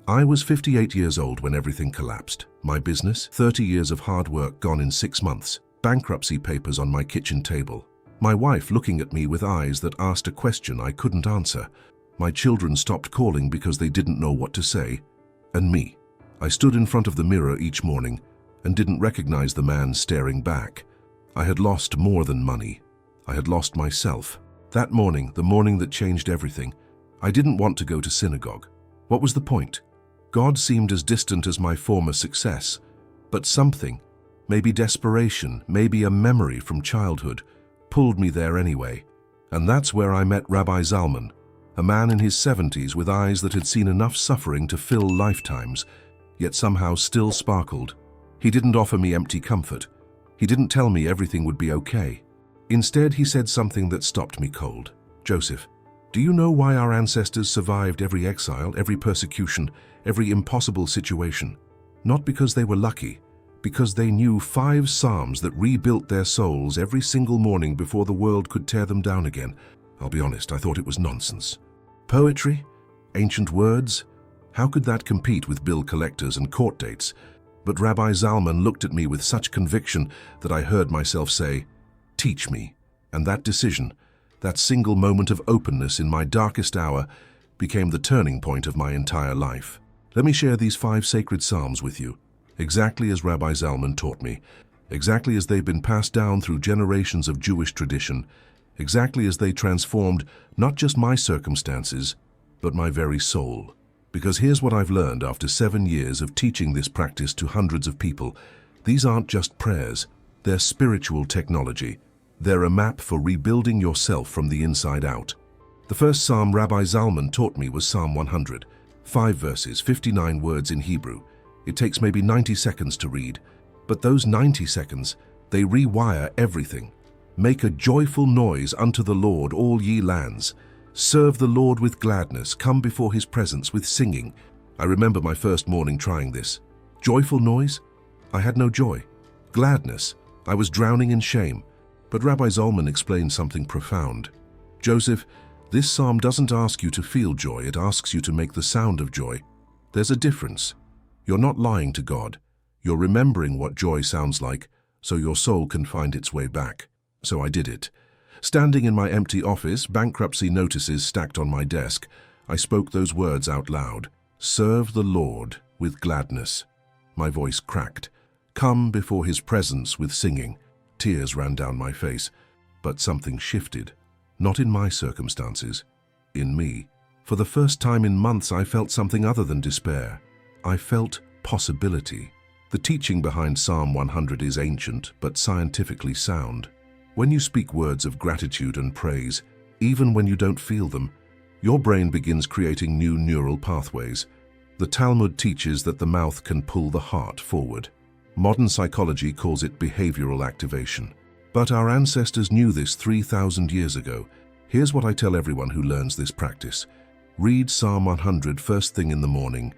I was 58 years old when everything collapsed. My business, 30 years of hard work gone in 6 months. Bankruptcy papers on my kitchen table. My wife looking at me with eyes that asked a question I couldn't answer. My children stopped calling because they didn't know what to say. And me. I stood in front of the mirror each morning and didn't recognize the man staring back. I had lost more than money. I had lost myself. That morning, the morning that changed everything, I didn't want to go to synagogue. What was the point? God seemed as distant as my former success, but something, maybe desperation, maybe a memory from childhood, pulled me there anyway. And that's where I met Rabbi Zalman, a man in his 70s with eyes that had seen enough suffering to fill lifetimes, yet somehow still sparkled. He didn't offer me empty comfort. He didn't tell me everything would be okay. Instead, he said something that stopped me cold. "Joseph, do you know why our ancestors survived every exile, every persecution, every impossible situation? Not because they were lucky, because they knew 5 psalms that rebuilt their souls every single morning before the world could tear them down again." I'll be honest, I thought it was nonsense. Poetry? Ancient words? How could that compete with bill collectors and court dates? But Rabbi Zalman looked at me with such conviction that I heard myself say, "Teach me." And that decision, that single moment of openness in my darkest hour, became the turning point of my entire life. Let me share these 5 sacred psalms with you, exactly as Rabbi Zalman taught me, exactly as they've been passed down through generations of Jewish tradition, exactly as they transformed not just my circumstances, but my very soul. Because here's what I've learned after 7 years of teaching this practice to hundreds of people. These aren't just prayers, they're spiritual technology. They're a map for rebuilding yourself from the inside out. The first psalm Rabbi Zalman taught me was Psalm 100. 5 verses, 59 words in Hebrew. It takes maybe 90 seconds to read, but those 90 seconds, they rewire everything. "Make a joyful noise unto the Lord, all ye lands. Serve the Lord with gladness, come before his presence with singing." I remember my first morning trying this. Joyful noise? I had no joy. Gladness? I was drowning in shame. But Rabbi Zalman explained something profound. "Joseph, this psalm doesn't ask you to feel joy, it asks you to make the sound of joy. There's a difference. You're not lying to God. You're remembering what joy sounds like, so your soul can find its way back." So I did it. Standing in my empty office, bankruptcy notices stacked on my desk, I spoke those words out loud. "Serve the Lord with gladness." My voice cracked. "Come before his presence with singing." Tears ran down my face, but something shifted. Not in my circumstances, in me. For the first time in months, I felt something other than despair. I felt possibility. The teaching behind Psalm 100 is ancient, but scientifically sound. When you speak words of gratitude and praise, even when you don't feel them, your brain begins creating new neural pathways. The Talmud teaches that the mouth can pull the heart forward. Modern psychology calls it behavioral activation. But our ancestors knew this 3,000 years ago. Here's what I tell everyone who learns this practice. Read Psalm 100 first thing in the morning,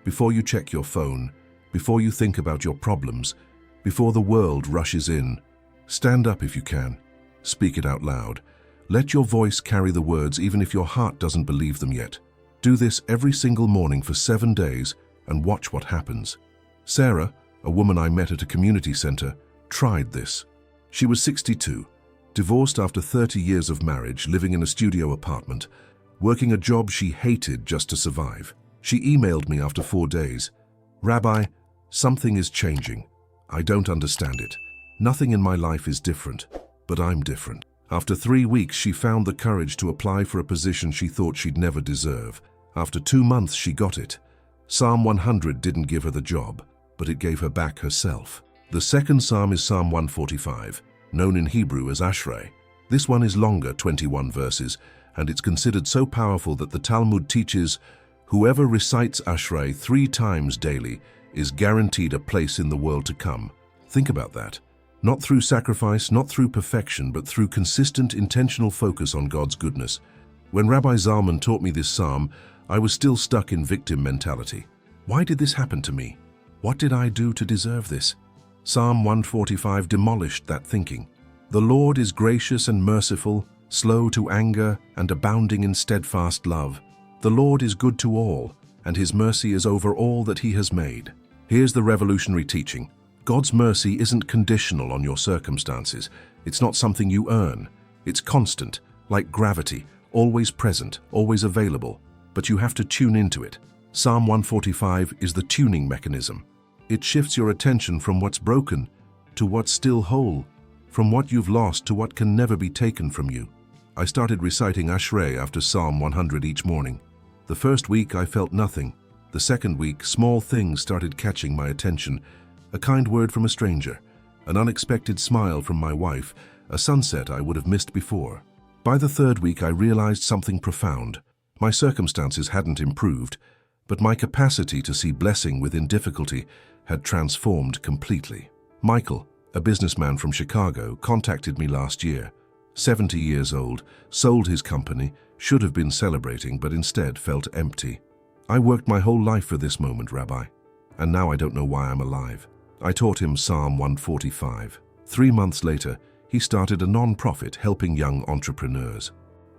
before you check your phone, before you think about your problems, before the world rushes in. Stand up if you can. Speak it out loud. Let your voice carry the words even if your heart doesn't believe them yet. Do this every single morning for 7 days and watch what happens. Sarah, a woman I met at a community center, tried this. She was 62, divorced after 30 years of marriage, living in a studio apartment, working a job she hated just to survive. She emailed me after 4 days. "Rabbi, something is changing. I don't understand it. Nothing in my life is different, but I'm different." After 3 weeks, she found the courage to apply for a position she thought she'd never deserve. After 2 months, she got it. Psalm 100 didn't give her the job, but it gave her back herself. The second psalm is Psalm 145, known in Hebrew as Ashrei. This one is longer, 21 verses, and it's considered so powerful that the Talmud teaches whoever recites Ashrei 3 times daily is guaranteed a place in the world to come. Think about that. Not through sacrifice, not through perfection, but through consistent, intentional focus on God's goodness. When Rabbi Zalman taught me this psalm, I was still stuck in victim mentality. Why did this happen to me? What did I do to deserve this? Psalm 145 demolished that thinking. "The Lord is gracious and merciful, slow to anger and abounding in steadfast love. The Lord is good to all, and His mercy is over all that He has made. Here's the revolutionary teaching. God's mercy isn't conditional on your circumstances. It's not something you earn. It's constant, like gravity, always present, always available. But you have to tune into it. Psalm 145 is the tuning mechanism. It shifts your attention from what's broken to what's still whole, from what you've lost to what can never be taken from you. I started reciting Ashrei after Psalm 100 each morning. The first week I felt nothing. The second week, small things started catching my attention. A kind word from a stranger, an unexpected smile from my wife, a sunset I would have missed before. By the third week I realized something profound. My circumstances hadn't improved, but my capacity to see blessing within difficulty had transformed completely. Michael, a businessman from Chicago, contacted me last year. 70 years old, sold his company, should have been celebrating, but instead felt empty. I worked my whole life for this moment, Rabbi, and now I don't know why I'm alive. I taught him Psalm 145. 3 months later, he started a non-profit helping young entrepreneurs.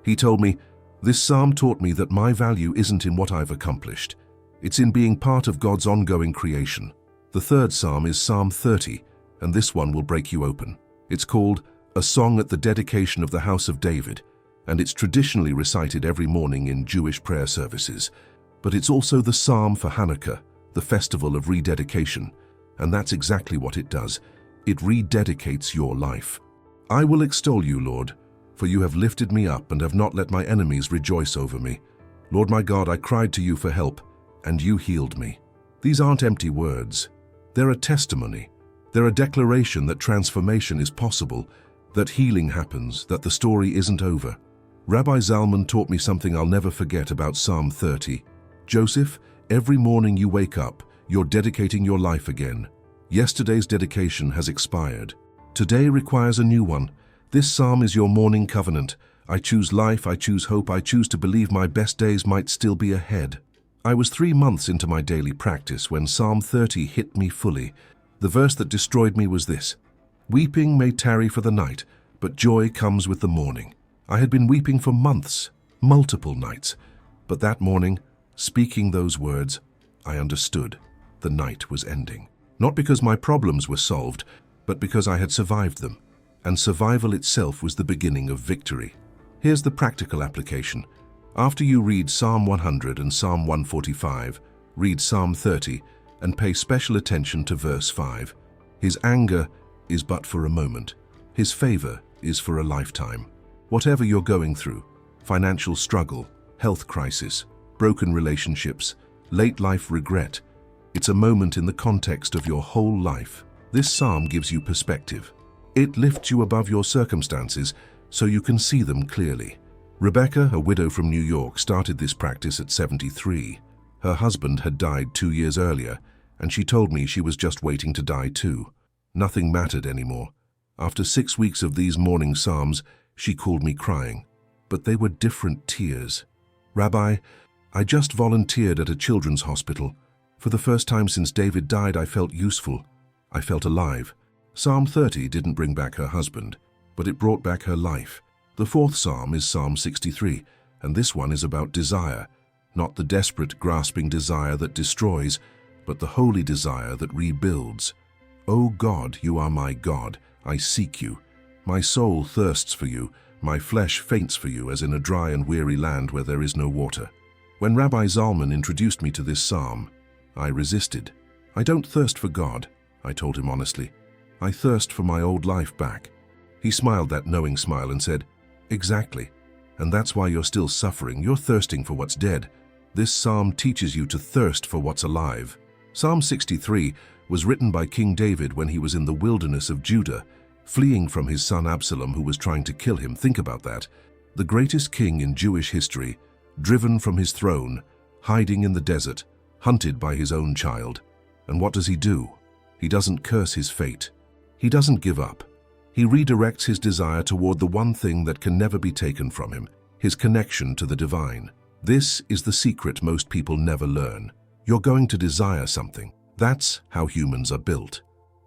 He told me, "This psalm taught me that my value isn't in what I've accomplished. It's in being part of God's ongoing creation." The third psalm is Psalm 30, and this one will break you open. It's called A Song at the Dedication of the House of David, and it's traditionally recited every morning in Jewish prayer services. But it's also the psalm for Hanukkah, the festival of rededication, and that's exactly what it does. It rededicates your life. "I will extol you, Lord, for you have lifted me up and have not let my enemies rejoice over me. Lord my God, I cried to you for help, and you healed me." These aren't empty words. They're a testimony. They're a declaration that transformation is possible, that healing happens, that the story isn't over. Rabbi Zalman taught me something I'll never forget about Psalm 30. "Joseph, every morning you wake up, you're dedicating your life again. Yesterday's dedication has expired. Today requires a new one. This psalm is your morning covenant. I choose life, I choose hope, I choose to believe my best days might still be ahead." I was 3 months into my daily practice when Psalm 30 hit me fully. The verse that destroyed me was this: "Weeping may tarry for the night, but joy comes with the morning." I had been weeping for months, multiple nights, but that morning, speaking those words, I understood the night was ending. Not because my problems were solved, but because I had survived them, and survival itself was the beginning of victory. Here's the practical application. After you read Psalm 100 and Psalm 145, read Psalm 30 and pay special attention to verse 5. His anger is but for a moment. His favor is for a lifetime. Whatever you're going through, financial struggle, health crisis, broken relationships, late life regret, it's a moment in the context of your whole life. This psalm gives you perspective. It lifts you above your circumstances so you can see them clearly. Rebecca, a widow from New York, started this practice at 73. Her husband had died 2 years earlier, and she told me she was just waiting to die too. Nothing mattered anymore. After 6 weeks of these morning psalms, she called me crying. But they were different tears. "Rabbi, I just volunteered at a children's hospital. For the first time since David died, I felt useful. I felt alive." Psalm 30 didn't bring back her husband, but it brought back her life. The fourth psalm is Psalm 63, and this one is about desire, not the desperate, grasping desire that destroys, but the holy desire that rebuilds. "O God, you are my God, I seek you. My soul thirsts for you, my flesh faints for you, as in a dry and weary land where there is no water." When Rabbi Zalman introduced me to this psalm, I resisted. "I don't thirst for God," I told him honestly. "I thirst for my old life back." He smiled that knowing smile and said, "Exactly. And that's why you're still suffering. You're thirsting for what's dead. This psalm teaches you to thirst for what's alive." Psalm 63 was written by King David when he was in the wilderness of Judah, fleeing from his son Absalom, who was trying to kill him. Think about that. The greatest king in Jewish history, driven from his throne, hiding in the desert, hunted by his own child. And what does he do? He doesn't curse his fate. He doesn't give up. He redirects his desire toward the one thing that can never be taken from him, his connection to the divine. This is the secret most people never learn. You're going to desire something. That's how humans are built.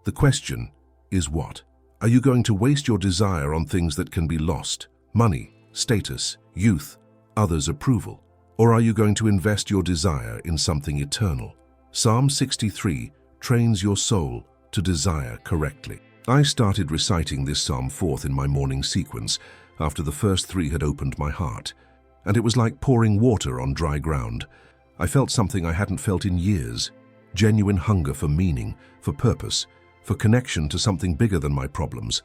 The question is what? Are you going to waste your desire on things that can be lost? Money, status, youth, others' approval? Or are you going to invest your desire in something eternal? Psalm 63 trains your soul to desire correctly. I started reciting this psalm forth in my morning sequence after the first 3 had opened my heart, and it was like pouring water on dry ground. I felt something I hadn't felt in years, genuine hunger for meaning, for purpose, for connection to something bigger than my problems.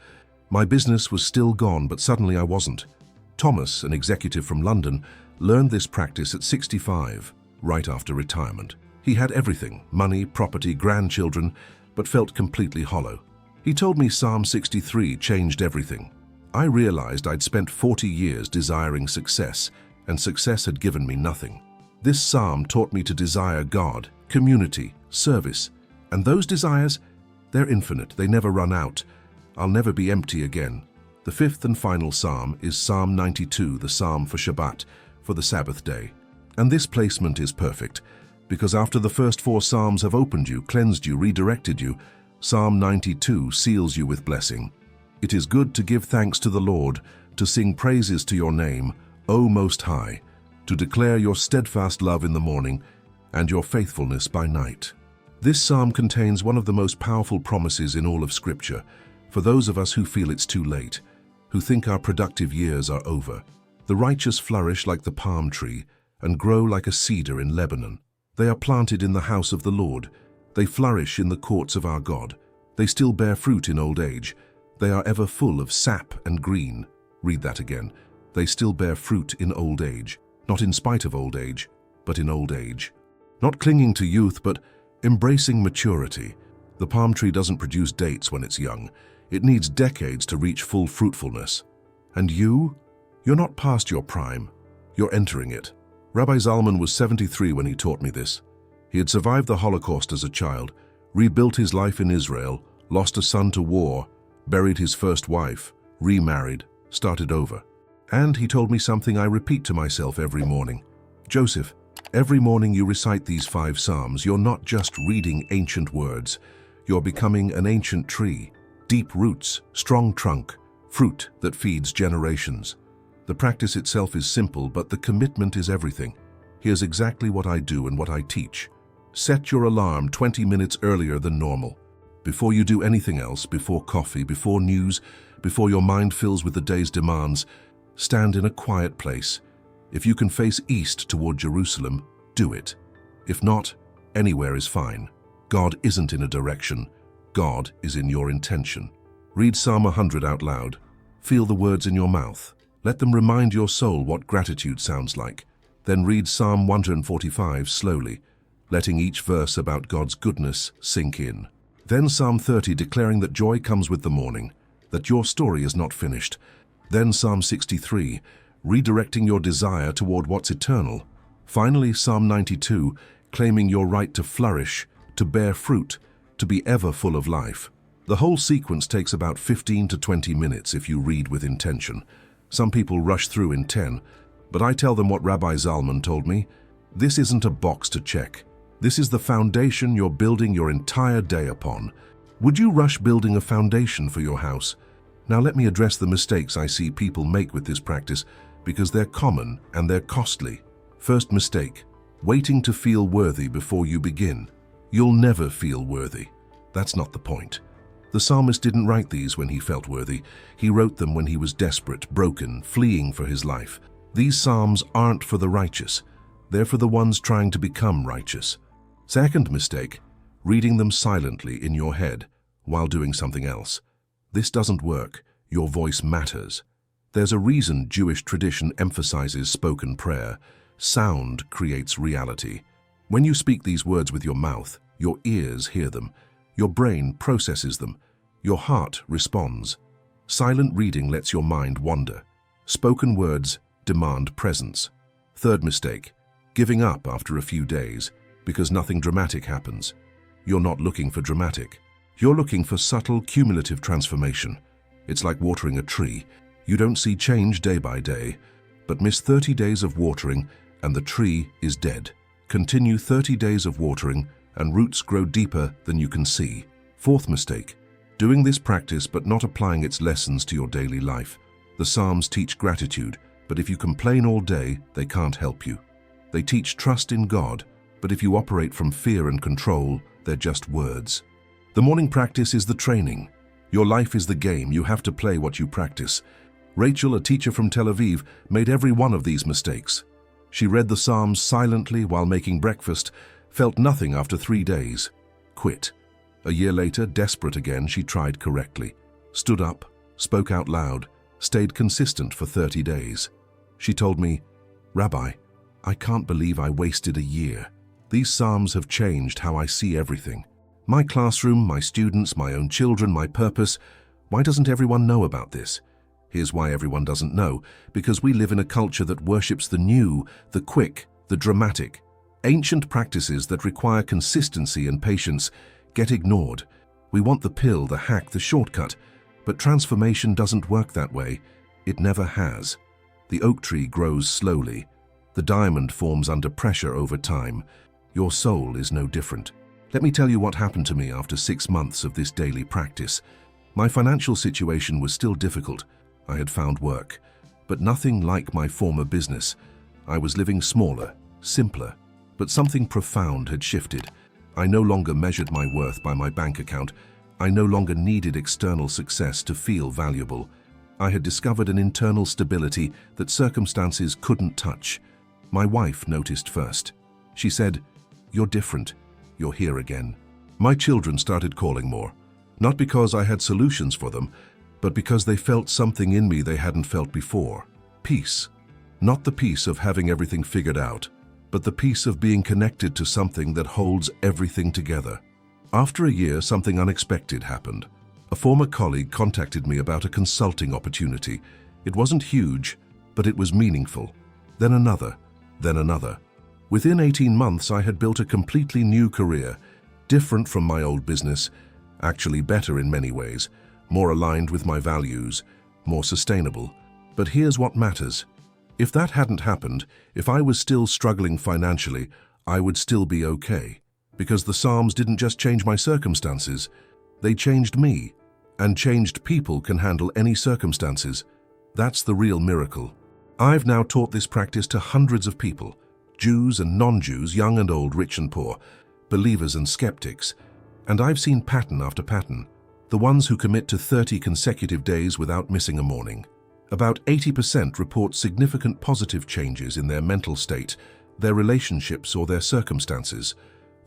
My business was still gone, but suddenly I wasn't. Thomas, an executive from London, learned this practice at 65, right after retirement. He had everything, money, property, grandchildren, but felt completely hollow. He told me Psalm 63 changed everything. I realized I'd spent 40 years desiring success, and success had given me nothing. This psalm taught me to desire God, community, service, and those desires, they're infinite, they never run out. I'll never be empty again. The 5th and final psalm is Psalm 92, the psalm for Shabbat, for the Sabbath day. And this placement is perfect, because after the first 4 psalms have opened you, cleansed you, redirected you, Psalm 92 seals you with blessing. It is good to give thanks to the Lord, to sing praises to your name, O Most High, to declare your steadfast love in the morning and your faithfulness by night. This psalm contains one of the most powerful promises in all of Scripture, for those of us who feel it's too late, who think our productive years are over. The righteous flourish like the palm tree and grow like a cedar in Lebanon. They are planted in the house of the Lord. They flourish in the courts of our God. They still bear fruit in old age. They are ever full of sap and green. Read that again. They still bear fruit in old age. Not in spite of old age, but in old age. Not clinging to youth, but embracing maturity. The palm tree doesn't produce dates when it's young. It needs decades to reach full fruitfulness. And you're not past your prime. You're entering it. Rabbi Zalman was 73 when he taught me this. He had survived the Holocaust as a child, rebuilt his life in Israel, lost a son to war, buried his first wife, remarried, started over. And he told me something I repeat to myself every morning. Joseph, every morning you recite these 5 psalms, you're not just reading ancient words. You're becoming an ancient tree, deep roots, strong trunk, fruit that feeds generations. The practice itself is simple, but the commitment is everything. Here's exactly what I do and what I teach. Set your alarm 20 minutes earlier than normal. Before you do anything else, before coffee, before news, before your mind fills with the day's demands, stand in a quiet place. If you can face east toward Jerusalem, do it. If not, anywhere is fine. God isn't in a direction. God is in your intention. Read Psalm 100 out loud. Feel the words in your mouth. Let them remind your soul what gratitude sounds like. Then read Psalm 145 slowly, letting each verse about God's goodness sink in. Then Psalm 30, declaring that joy comes with the morning, that your story is not finished. Then Psalm 63, redirecting your desire toward what's eternal. Finally, Psalm 92, claiming your right to flourish, to bear fruit, to be ever full of life. The whole sequence takes about 15 to 20 minutes if you read with intention. Some people rush through in 10, but I tell them what Rabbi Zalman told me. This isn't a box to check. This is the foundation you're building your entire day upon. Would you rush building a foundation for your house? Now let me address the mistakes I see people make with this practice, because they're common and they're costly. First mistake, waiting to feel worthy before you begin. You'll never feel worthy. That's not the point. The psalmist didn't write these when he felt worthy. He wrote them when he was desperate, broken, fleeing for his life. These psalms aren't for the righteous. They're for the ones trying to become righteous. Second mistake, reading them silently in your head while doing something else. This doesn't work. Your voice matters. There's a reason Jewish tradition emphasizes spoken prayer. Sound creates reality. When you speak these words with your mouth, your ears hear them. Your brain processes them. Your heart responds. Silent reading lets your mind wander. Spoken words demand presence. Third mistake, giving up after a few days because nothing dramatic happens. You're not looking for dramatic. You're looking for subtle, cumulative transformation. It's like watering a tree. You don't see change day by day, but miss 30 days of watering and the tree is dead. Continue 30 days of watering and roots grow deeper than you can see. Fourth mistake, doing this practice but not applying its lessons to your daily life. The Psalms teach gratitude, but if you complain all day, they can't help you. They teach trust in God, but if you operate from fear and control, they're just words. The morning practice is the training. Your life is the game. You have to play what you practice. Rachel, a teacher from Tel Aviv, made every one of these mistakes. She read the Psalms silently while making breakfast, felt nothing after 3 days, quit. A year later, desperate again, she tried correctly. Stood up, spoke out loud, stayed consistent for 30 days. She told me, "Rabbi, I can't believe I wasted a year. These Psalms have changed how I see everything. My classroom, my students, my own children, my purpose. Why doesn't everyone know about this?" Here's why everyone doesn't know. Because we live in a culture that worships the new, the quick, the dramatic. Ancient practices that require consistency and patience get ignored. We want the pill, the hack, the shortcut. But transformation doesn't work that way. It never has. The oak tree grows slowly. The diamond forms under pressure over time. Your soul is no different. Let me tell you what happened to me after 6 months of this daily practice. My financial situation was still difficult. I had found work, but nothing like my former business. I was living smaller, simpler, but something profound had shifted. I no longer measured my worth by my bank account. I no longer needed external success to feel valuable. I had discovered an internal stability that circumstances couldn't touch. My wife noticed first. She said, "You're different. You're here again." My children started calling more, not because I had solutions for them, but because they felt something in me they hadn't felt before. Peace. Not the peace of having everything figured out, but the peace of being connected to something that holds everything together. After a year, something unexpected happened. A former colleague contacted me about a consulting opportunity. It wasn't huge, but it was meaningful. Then another, then another. Within 18 months, I had built a completely new career, different from my old business, actually better in many ways, more aligned with my values, more sustainable. But here's what matters. If that hadn't happened, if I was still struggling financially, I would still be okay. Because the Psalms didn't just change my circumstances, they changed me. And changed people can handle any circumstances. That's the real miracle. I've now taught this practice to hundreds of people, Jews and non-Jews, young and old, rich and poor, believers and skeptics. And I've seen pattern after pattern. The ones who commit to 30 consecutive days without missing a morning. About 80% report significant positive changes in their mental state, their relationships or their circumstances.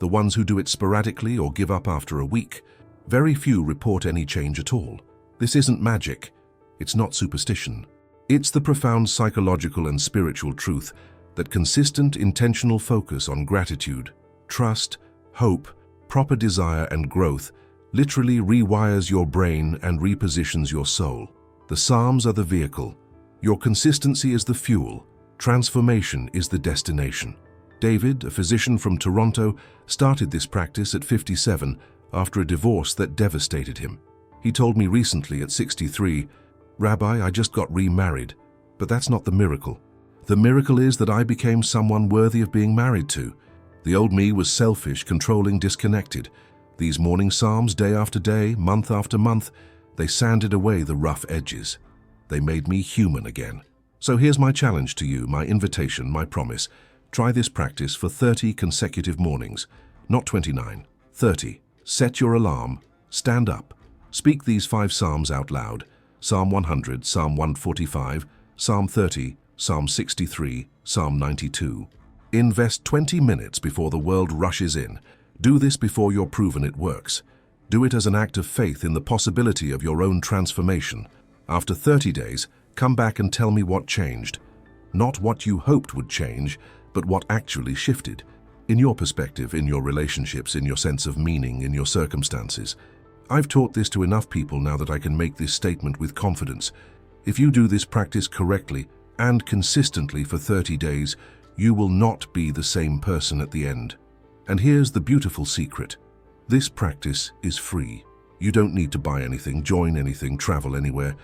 The ones who do it sporadically or give up after a week, very few report any change at all. This isn't magic. It's not superstition. It's the profound psychological and spiritual truth that consistent, intentional focus on gratitude, trust, hope, proper desire and growth literally rewires your brain and repositions your soul. The Psalms are the vehicle. Your consistency is the fuel. Transformation is the destination. David, a physician from Toronto, started this practice at 57 after a divorce that devastated him. He told me recently at 63, "Rabbi, I just got remarried." But that's not the miracle. The miracle is that I became someone worthy of being married to. The old me was selfish, controlling, disconnected. These morning Psalms, day after day, month after month, they sanded away the rough edges. They made me human again. So here's my challenge to you, my invitation, my promise. Try this practice for 30 consecutive mornings, not 29, 30. Set your alarm, stand up, speak these 5 Psalms out loud. Psalm 100, Psalm 145, Psalm 30, Psalm 63, Psalm 92. Invest 20 minutes before the world rushes in. Do this before you're proven it works. Do it as an act of faith in the possibility of your own transformation. After 30 days, come back and tell me what changed. Not what you hoped would change, but what actually shifted. In your perspective, in your relationships, in your sense of meaning, in your circumstances. I've taught this to enough people now that I can make this statement with confidence. If you do this practice correctly and consistently for 30 days, you will not be the same person at the end. And here's the beautiful secret. This practice is free. You don't need to buy anything, join anything, travel anywhere.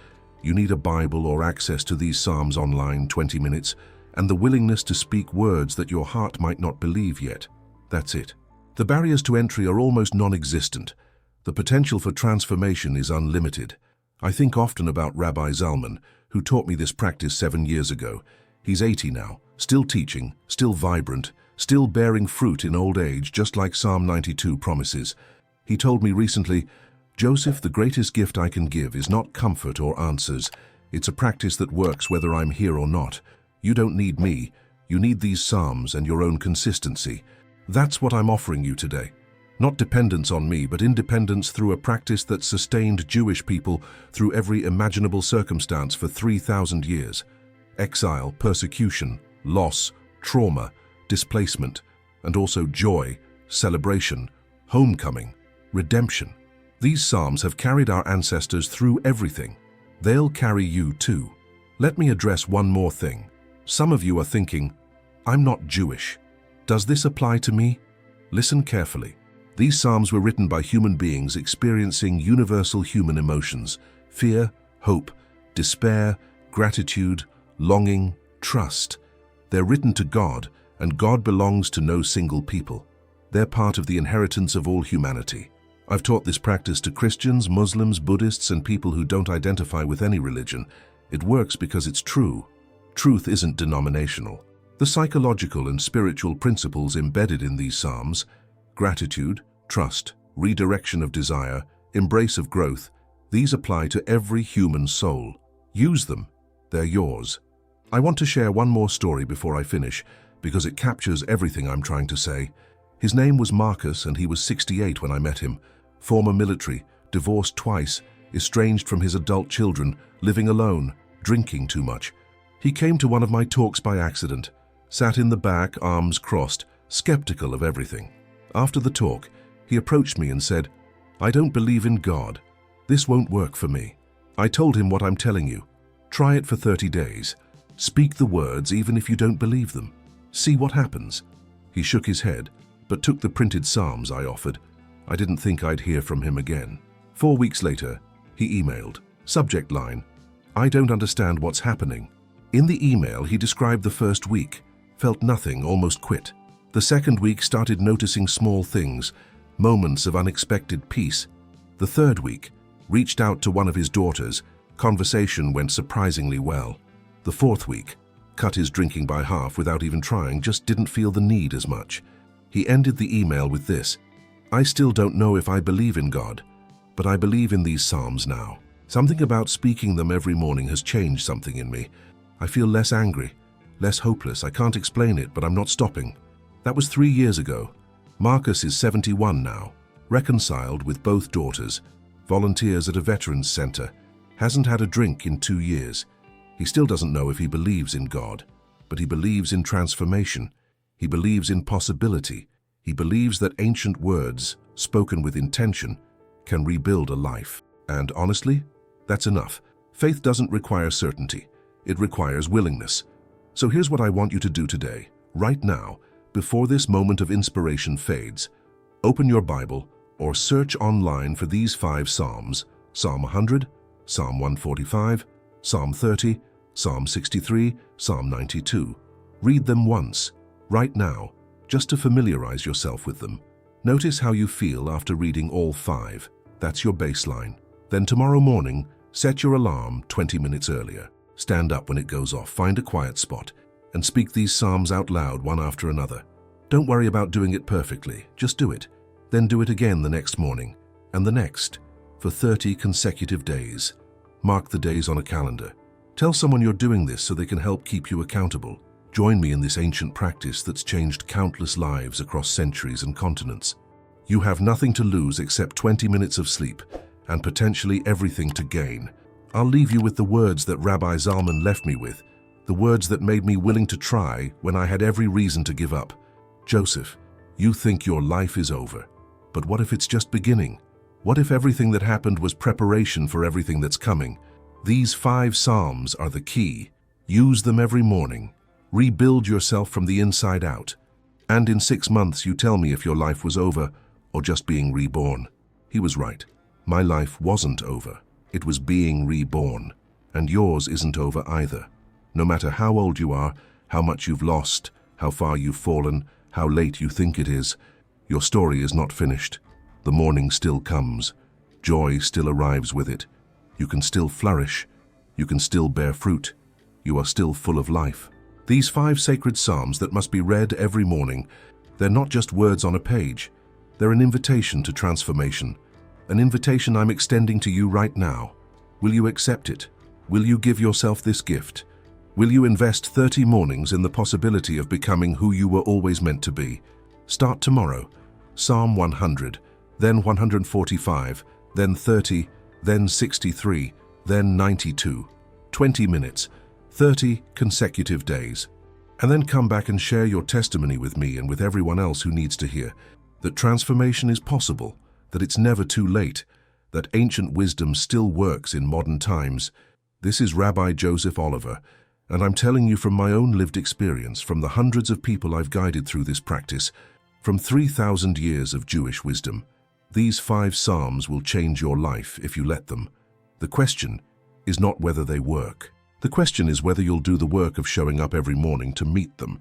You need a Bible or access to these Psalms online, 20 minutes, and the willingness to speak words that your heart might not believe yet. That's it. The barriers to entry are almost non-existent. The potential for transformation is unlimited. I think often about Rabbi Zalman, who taught me this practice 7 years ago. He's 80 now, still teaching, still vibrant, still bearing fruit in old age, just like Psalm 92 promises. He told me recently, "Joseph, the greatest gift I can give is not comfort or answers. It's a practice that works whether I'm here or not. You don't need me. You need these Psalms and your own consistency." That's what I'm offering you today. Not dependence on me, but independence through a practice that sustained Jewish people through every imaginable circumstance for 3,000 years. Exile, persecution, loss, trauma, displacement, and also joy, celebration, homecoming, redemption. These Psalms have carried our ancestors through everything. They'll carry you too. Let me address one more thing. Some of you are thinking, "I'm not Jewish. Does this apply to me?" Listen carefully. These Psalms were written by human beings experiencing universal human emotions: fear, hope, despair, gratitude, longing, trust. They're written to God, and God belongs to no single people. They're part of the inheritance of all humanity. I've taught this practice to Christians, Muslims, Buddhists, and people who don't identify with any religion. It works because it's true. Truth isn't denominational. The psychological and spiritual principles embedded in these Psalms, gratitude, trust, redirection of desire, embrace of growth, these apply to every human soul. Use them. They're yours. I want to share one more story before I finish, because it captures everything I'm trying to say. His name was Marcus, and he was 68 when I met him. Former military, divorced twice, estranged from his adult children, living alone, drinking too much. He came to one of my talks by accident, sat in the back, arms crossed, skeptical of everything. After the talk, he approached me and said, "I don't believe in God. This won't work for me." I told him what I'm telling you. Try it for 30 days. Speak the words even if you don't believe them. See what happens. He shook his head, but took the printed Psalms I offered. I didn't think I'd hear from him again. 4 weeks later, he emailed. Subject line, "I don't understand what's happening." In the email, he described the first week, felt nothing, almost quit. The second week started noticing small things, moments of unexpected peace. The third week, reached out to one of his daughters. Conversation went surprisingly well. The fourth week, cut his drinking by half without even trying, just didn't feel the need as much. He ended the email with this: "I still don't know if I believe in God, but I believe in these Psalms now. Something about speaking them every morning has changed something in me. I feel less angry, less hopeless. I can't explain it, but I'm not stopping." That was 3 years ago. Marcus is 71 now, reconciled with both daughters, volunteers at a veterans center, hasn't had a drink in 2 years. He still doesn't know if he believes in God, but he believes in transformation. He believes in possibility. He believes that ancient words, spoken with intention, can rebuild a life. And honestly, that's enough. Faith doesn't require certainty. It requires willingness. So here's what I want you to do today, right now, before this moment of inspiration fades. Open your Bible or search online for these 5 Psalms: Psalm 100, Psalm 145, Psalm 30, Psalm 63, Psalm 92. Read them once, right now, just to familiarize yourself with them. Notice how you feel after reading all 5. That's your baseline. Then tomorrow morning, set your alarm 20 minutes earlier. Stand up when it goes off, find a quiet spot, and speak these Psalms out loud one after another. Don't worry about doing it perfectly, just do it. Then do it again the next morning, and the next, for 30 consecutive days. Mark the days on a calendar. Tell someone you're doing this so they can help keep you accountable. Join me in this ancient practice that's changed countless lives across centuries and continents. You have nothing to lose except 20 minutes of sleep, and potentially everything to gain. I'll leave you with the words that Rabbi Zalman left me with, the words that made me willing to try when I had every reason to give up. "Joseph, you think your life is over, but what if it's just beginning? What if everything that happened was preparation for everything that's coming? These 5 Psalms are the key. Use them every morning. Rebuild yourself from the inside out. And in 6 months you tell me if your life was over or just being reborn." He was right. My life wasn't over. It was being reborn. And yours isn't over either. No matter how old you are, how much you've lost, how far you've fallen, how late you think it is, your story is not finished. The morning still comes. Joy still arrives with it. You can still flourish. You can still bear fruit. You are still full of life. These 5 sacred psalms that must be read every morning, they're not just words on a page. They're an invitation to transformation, an invitation I'm extending to you right now. Will you accept it? Will you give yourself this gift? Will you invest 30 mornings in the possibility of becoming who you were always meant to be? Start tomorrow. Psalm 100, then 145, then 30, then 63, then 92. 20 minutes, 30 consecutive days. And then come back and share your testimony with me and with everyone else who needs to hear that transformation is possible, that it's never too late, that ancient wisdom still works in modern times. This is Rabbi Joseph Oliver, and I'm telling you from my own lived experience, from the hundreds of people I've guided through this practice, from 3,000 years of Jewish wisdom. These 5 psalms will change your life if you let them. The question is not whether they work. The question is whether you'll do the work of showing up every morning to meet them.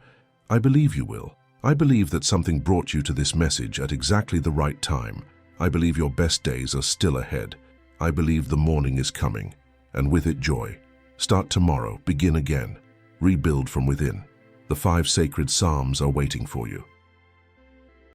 I believe you will. I believe that something brought you to this message at exactly the right time. I believe your best days are still ahead. I believe the morning is coming, and with it joy. Start tomorrow, begin again, rebuild from within. The 5 sacred psalms are waiting for you.